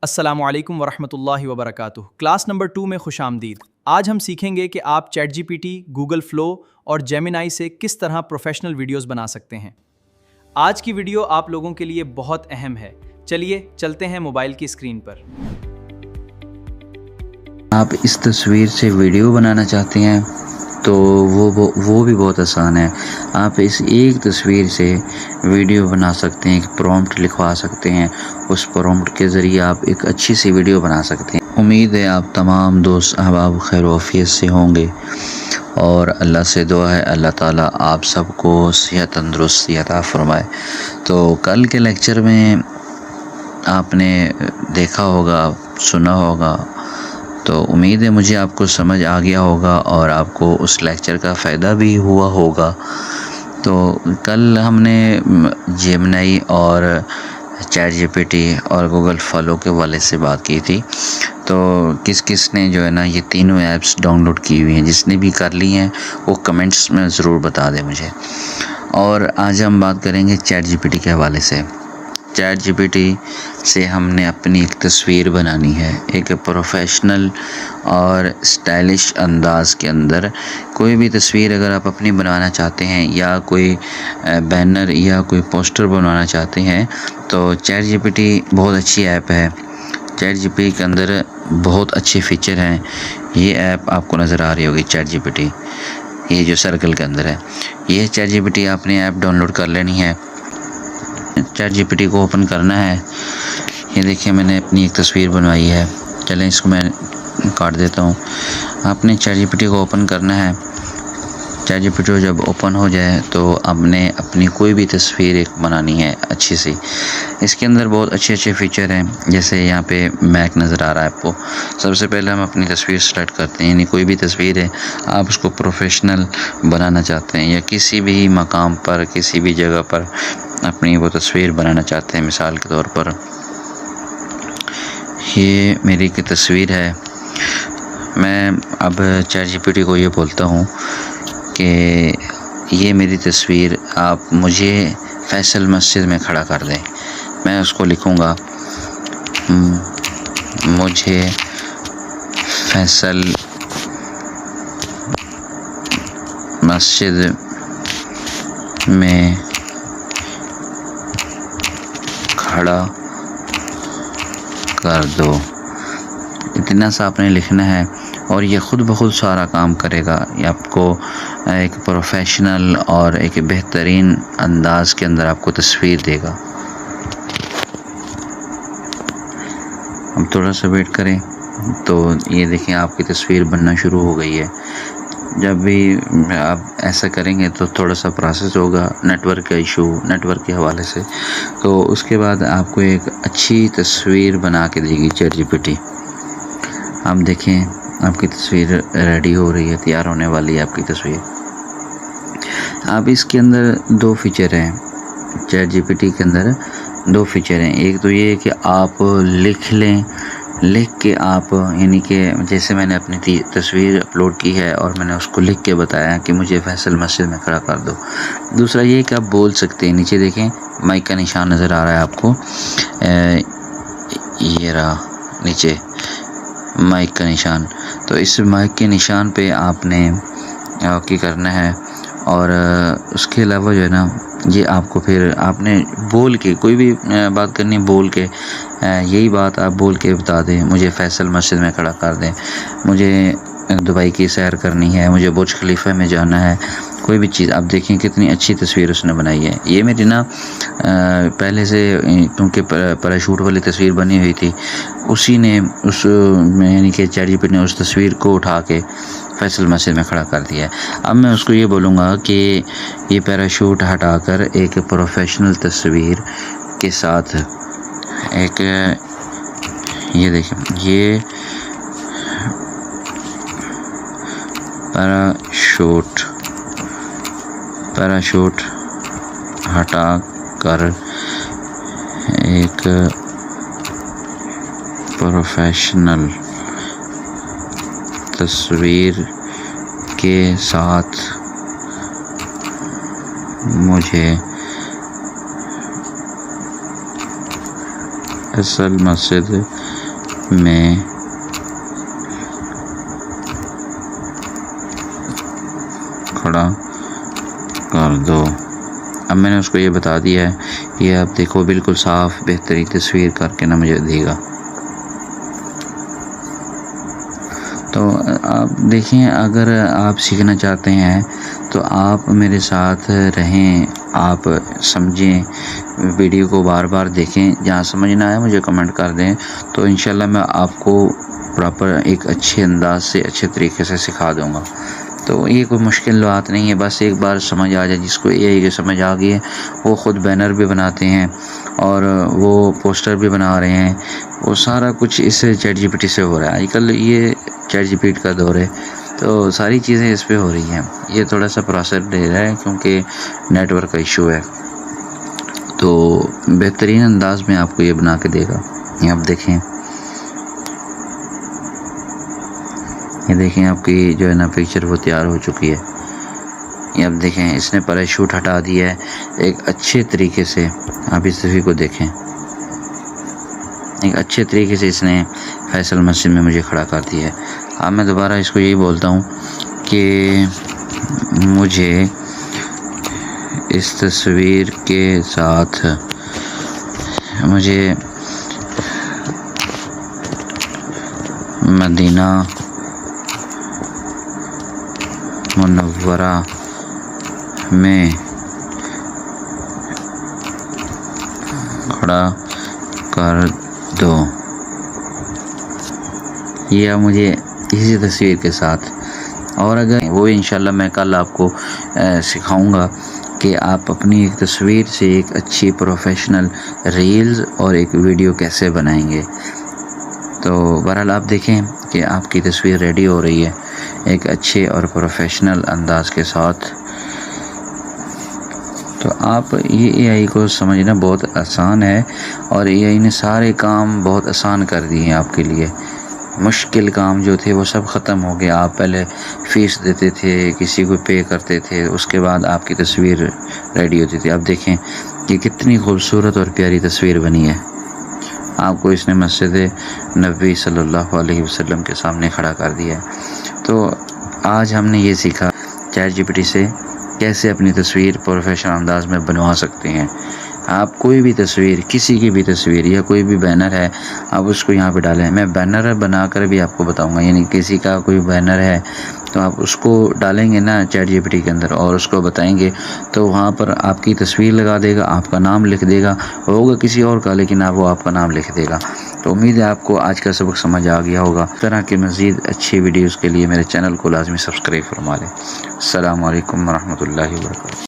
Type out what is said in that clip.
السلام علیکم ورحمۃ اللہ وبرکاتہ۔ کلاس نمبر 2 میں خوش آمدید۔ آج ہم سیکھیں گے کہ آپ chat G P T, Google flow اور جیمینائی سے کس طرح پروفیشنل ویڈیوز بنا سکتے ہیں۔ آج کی ویڈیو آپ لوگوں کے لیے بہت اہم ہے۔ چلیے چلتے ہیں موبائل کی اسکرین پر۔ آپ اس تصویر سے ویڈیو بنانا چاہتے ہیں تو وہ بھی بہت آسان ہے۔ آپ اس ایک تصویر سے ویڈیو بنا سکتے ہیں، ایک پرومپٹ لکھوا سکتے ہیں، اس پرومپٹ کے ذریعے آپ ایک اچھی سی ویڈیو بنا سکتے ہیں۔ امید ہے آپ تمام دوست احباب خیر و عافیت سے ہوں گے، اور اللہ سے دعا ہے اللہ تعالیٰ آپ سب کو صحت تندرستی عطا فرمائے۔ تو کل کے لیکچر میں آپ نے دیکھا ہوگا، سنا ہوگا، تو امید ہے مجھے آپ کو سمجھ آ گیا ہوگا اور آپ کو اس لیکچر کا فائدہ بھی ہوا ہوگا۔ تو کل ہم نے جیمنائی اور چیٹ جی پی ٹی اور گوگل فالو کے والے سے بات کی تھی۔ تو کس نے جو ہے نا یہ تینوں ایپس ڈاؤن لوڈ کی ہوئی ہیں، جس نے بھی کر لی ہیں وہ کمنٹس میں ضرور بتا دیں مجھے۔ اور آج ہم بات کریں گے چیٹ جی پی ٹی کے حوالے سے۔ چیٹ جی پی ٹی سے ہم نے اپنی ایک تصویر بنانی ہے، ایک پروفیشنل اور اسٹائلش انداز کے اندر۔ کوئی بھی تصویر اگر آپ اپنی بنانا چاہتے ہیں یا کوئی بینر یا کوئی پوسٹر بنوانا چاہتے ہیں تو چیٹ جی پی ٹی بہت اچھی ایپ ہے۔ چیٹ جی پی ٹی کے اندر بہت اچھے فیچر ہیں۔ یہ ایپ آپ کو نظر آ رہی ہوگی، چیٹ جی پی ٹی، یہ جو سرکل کے اندر ہے، یہ چیٹ جی پی ٹی آپ نے ایپ ڈاؤن لوڈ کر لینی ہے۔ چیٹ جی پی ٹی کو اوپن کرنا ہے۔ یہ دیکھیں میں نے اپنی ایک تصویر بنوائی ہے، چلیں اس کو میں کاٹ دیتا ہوں۔ آپ نے چیٹ جی پی ٹی کو اوپن کرنا ہے۔ چیٹ جی پی ٹی جب اوپن ہو جائے تو آپ نے اپنی کوئی بھی تصویر ایک بنانی ہے اچھی سی۔ اس کے اندر بہت اچھے فیچر ہیں، جیسے یہاں پہ میک نظر آ رہا ہے آپ کو۔ سب سے پہلے ہم اپنی تصویر سلیکٹ کرتے ہیں، یعنی کوئی بھی تصویر ہے آپ اس کو پروفیشنل بنانا چاہتے ہیں یا کسی بھی مقام پر کسی بھی جگہ پر اپنی وہ تصویر بنانا چاہتے ہیں۔ مثال کے طور پر یہ میری ایک تصویر ہے۔ میں اب چیٹ جی پی ٹی کو یہ بولتا ہوں کہ یہ میری تصویر آپ مجھے فیصل مسجد میں کھڑا کر دیں۔ میں اس کو لکھوں گا مجھے فیصل مسجد میں کھڑا کر دو۔ اتنا سا آپ نے لکھنا ہے اور یہ خود بخود سارا کام کرے گا۔ یہ آپ کو ایک پروفیشنل اور ایک بہترین انداز کے اندر آپ کو تصویر دے گا۔ اب تھوڑا سا ویٹ کریں تو یہ دیکھیں آپ کی تصویر بننا شروع ہو گئی ہے۔ جب بھی آپ ایسا کریں گے تو تھوڑا سا پروسیس ہوگا، نیٹ ورک کا ایشو، نیٹ ورک کے حوالے سے، تو اس کے بعد آپ کو ایک اچھی تصویر بنا کے دے گی چیٹ جی پی ٹی۔ آپ دیکھیں آپ کی تصویر ریڈی ہو رہی ہے، تیار ہونے والی ہے آپ کی تصویر۔ آپ اس کے اندر دو فیچر ہیں، چیٹ جی پی ٹی کے اندر دو فیچر ہیں۔ ایک تو یہ ہے کہ آپ لکھ لیں، لکھ کے آپ، یعنی کہ جیسے میں نے اپنی تصویر اپلوڈ کی ہے اور میں نے اس کو لکھ کے بتایا کہ مجھے فیصل مسجد میں کھڑا کر دو۔ دوسرا یہ کہ آپ بول سکتے ہیں، نیچے دیکھیں مائک کا نشان نظر آ رہا ہے آپ کو، یہ رہا نیچے مائک کا نشان۔ تو اس مائک کے نشان پہ آپ نے اوکے کرنا ہے، اور اس کے علاوہ جو ہے نا یہ آپ کو پھر آپ نے بول کے کوئی بھی بات کرنی ہے، بول کے یہی بات آپ بول کے بتا دیں، مجھے فیصل مسجد میں کھڑا کر دیں، مجھے دبئی کی سیر کرنی ہے، مجھے برج خلیفہ میں جانا ہے، کوئی بھی چیز۔ آپ دیکھیں کتنی اچھی تصویر اس نے بنائی ہے۔ یہ میری نا پہلے سے کیونکہ پیراشوٹ والی تصویر بنی ہوئی تھی، اسی نے اس میں، یعنی کہ چیٹ جی پی ٹی نے اس تصویر کو اٹھا کے فیصل مسجد میں کھڑا کر دیا ہے۔ اب میں اس کو یہ بولوں گا کہ یہ پیراشوٹ ہٹا کر ایک پروفیشنل تصویر کے ساتھ ایک، یہ دیکھیں یہ پیراشوٹ ہٹا کر ایک پروفیشنل تصویر کے ساتھ مجھے فیصل مسجد میں کھڑا کر دو۔ اب میں نے اس کو یہ بتا دیا ہے، یہ آپ دیکھو بالکل صاف بہترین تصویر کر کے نہ مجھے دے گا۔ تو آپ دیکھیں، اگر آپ سیکھنا چاہتے ہیں تو آپ میرے ساتھ رہیں، آپ سمجھیں، ویڈیو کو بار بار دیکھیں، جہاں سمجھ نہ آئے مجھے کمنٹ کر دیں، تو انشاءاللہ میں آپ کو پراپر ایک اچھے انداز سے اچھے طریقے سے سکھا دوں گا۔ تو یہ کوئی مشکل بات نہیں ہے، بس ایک بار سمجھ آ جائے۔ جس کو اے آئی کی سمجھ آ گئی ہے وہ خود بینر بھی بناتے ہیں اور وہ پوسٹر بھی بنا رہے ہیں، وہ سارا کچھ اس چیٹ جی پی ٹی سے ہو رہا ہے۔ آج کل یہ چیٹ جی پی ٹی کا دور ہے، تو ساری چیزیں اس پہ ہو رہی ہیں۔ یہ تھوڑا سا پروسیس لے رہا ہے کیونکہ نیٹ ورک کا ایشو ہے، تو بہترین انداز میں آپ کو یہ بنا کے دے گا۔ یہ آپ دیکھیں، یہ دیکھیں آپ کی جو ہے نا پکچر وہ تیار ہو چکی ہے۔ یہ آپ دیکھیں، اس نے پیراشوٹ ہٹا دیا ہے ایک اچھے طریقے سے۔ آپ اس تصویر کو دیکھیں، ایک اچھے طریقے سے اس نے فیصل مسجد میں مجھے کھڑا کر دیا ہے۔ اب میں دوبارہ اس کو یہی بولتا ہوں کہ مجھے اس تصویر کے ساتھ مجھے مدینہ منورہ میں کھڑا کر دو۔ یہ مجھے اسی تصویر کے ساتھ، اور اگر وہ انشاءاللہ میں کل آپ کو سکھاؤں گا کہ آپ اپنی ایک تصویر سے ایک اچھی پروفیشنل ریلز اور ایک ویڈیو کیسے بنائیں گے۔ تو بہرحال آپ دیکھیں کہ آپ کی تصویر ریڈی ہو رہی ہے ایک اچھے اور پروفیشنل انداز کے ساتھ۔ تو آپ یہ اے آئی کو سمجھنا بہت آسان ہے، اور اے آئی نے سارے کام بہت آسان کر دیے ہیں آپ کے لیے۔ مشکل کام جو تھے وہ سب ختم ہو گیا۔ آپ پہلے فیس دیتے تھے، کسی کو پے کرتے تھے، اس کے بعد آپ کی تصویر ریڈی ہوتی تھی۔ اب دیکھیں کہ کتنی خوبصورت اور پیاری تصویر بنی ہے۔ آپ کو اس نے مسجد نبوی صلی اللہ علیہ وسلم کے سامنے کھڑا کر دیا ہے۔ تو آج ہم نے یہ سیکھا چیٹ جی پی ٹی سے کیسے اپنی تصویر پروفیشنل انداز میں بنوا سکتے ہیں۔ آپ کوئی بھی تصویر، کسی کی بھی تصویر یا کوئی بھی بینر ہے، آپ اس کو یہاں پہ ڈالیں۔ میں بینر بنا کر بھی آپ کو بتاؤں گا، یعنی کسی کا کوئی بینر ہے تو آپ اس کو ڈالیں گے نا چیٹ جی پی ٹی کے اندر اور اس کو بتائیں گے، تو وہاں پر آپ کی تصویر لگا دے گا، آپ کا نام لکھ دے گا، ہوگا کسی اور کا لیکن وہ آپ کا نام لکھ دے گا۔ تو امید ہے آپ کو آج کا سبق سمجھ آ گیا ہوگا۔ اس طرح کے مزید اچھی ویڈیوز کے لیے میرے چینل کو لازمی سبسکرائب فرما لیں۔ السلام علیکم ورحمۃ اللہ وبرکاتہ۔